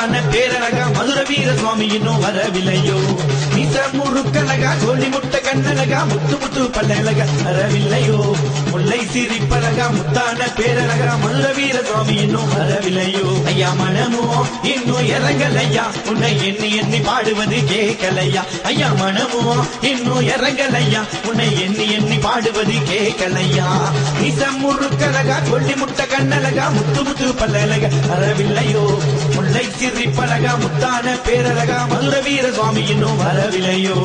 முத்தான பேரழகா மதுர வீர சுவாமி இன்னும் வரவில்லையோ மீச முறுக்கழகா கோழி முட்டை கண்ணழகா முத்து முத்து பல்லழகா வரவில்லையோ முல்லை சிரிப்பழகா முத்தான பேரழகா மதுர வீர சுவாமி இன்னும் வரவில்லையோ ஐயா மனமோ இன்னும் இறங்கலையா உன்னை எண்ணி எண்ணி பாடுவது கேட்கலையா ஐயா மனமோ இன்னும் இறங்கலையா உன்னை எண்ணி எண்ணி பாடுவது கேட்கலையா மீச முறுக்கழகா கோழி முட்டை கண்ணழகா முத்து முத்து பல்லழகா வரவில்லையோ முல்லை சிரிப்பழகா முத்தான பேரழகா மதுர வீர சுவாமி இன்னும் வரவில்லையோ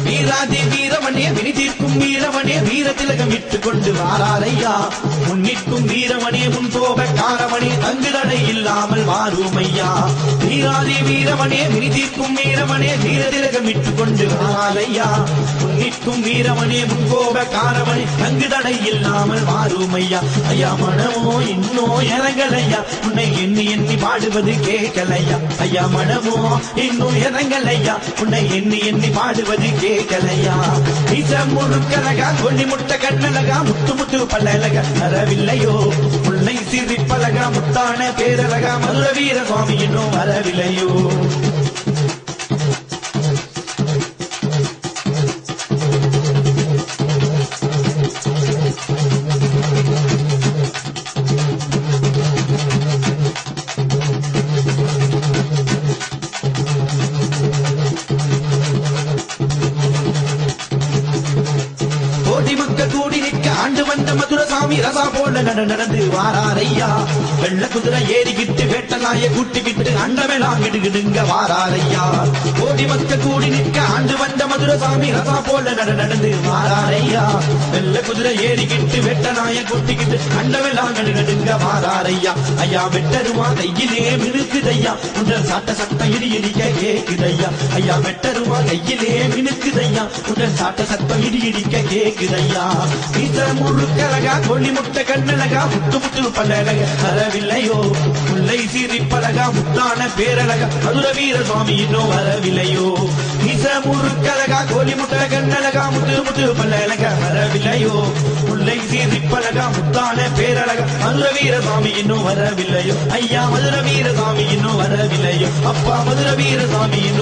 வீராதி வீரமணே வினிதீர்க்கும் வீரமணே வீர திலகம் இட்டுக் கொண்டு வாராரையா முன்னிற்கும் வீரமணே முன்போகக்காரமணே தங்குதடை இல்லாமல் வாருமையா வீராதி வீரமணே வினிதீர்க்கும் வீரமணே வீர திலகம் இட்டுக் கொண்டு வாராரையா முன்னிற்கும் வீரமணே முன்போகக்காரமணே தங்குதடை இல்லாமல் வாருமையா ஐயா மனமோ இன்னும் இறங்கலையா உன்னை எண்ணி எண்ணி பாடுவது கேட்கலையா ஐயா மனமோ இன்னும் இறங்கலையா உன்னை எண்ணி எண்ணி பாடுவது கேட்கலையா மீச முறுக்கழகா கொல்லி முட்டை கண்ணழகா முத்து முத்து பல்லழகா வரவில்லையோ முல்லை சிரிப்பழகா முத்தான பேரழகா மதுர வீர சுவாமி இன்னும் வரவில்லையோ கூடி நிற்க ஆண்டு வந்த மதுர சாமி ரசா போல நடந்து வாராரையா வெள்ள குதிரை ஏறிக்கிட்டு வேட்டலாய கூட்டிக்கிட்டு அண்டமெல்லாம் கிடுகிடுங்க வாராரையா கோடி மக்கள் கூடி நிற்க ஆண்டு வந்த மதுர சாமி ரசா போல நடந்து வாராரையா வெள்ள குதிரை ஏறிக்கிட்டு வேட்டலாய கூட்டிக்கிட்டு அண்டமெல்லாம் கிடுகிடுங்க வாராரையா ஐயா வெட்டருவா கையிலே மினுக்குதையா உடல் சாட்ட சத்தம் இடி இடிக்க கேக்குதையா ஐயா வெட்டருவா கையிலே மினுக்குதையா உடல் சாட்ட சத்தம் இடி இடிக்க கேக்குதையா மீச முறுக்கழகா கொல்லி முட்டை கண்ணழகா முத்து முத்து பல்லழகா வரவில்லையோ முல்லை சிரிப்பழகா முத்தான பேரழகா மதுர வீர சுவாமி இன்னும் வரவில்லையோ மீச முறுக்கழகா கொல்லி முட்டை கண்ணழகா முத்து முத்து பல்லழகா வரவில்லையோ முல்லை சிரிப்பழகா முத்தான பேரழகா மதுர வீர சுவாமி இன்னும் வரவில்லையோ ஐயா மதுர வீர சுவாமி இன்னும் வரவில்லையோ அப்பா மதுர வீர சுவாமி இன்னும்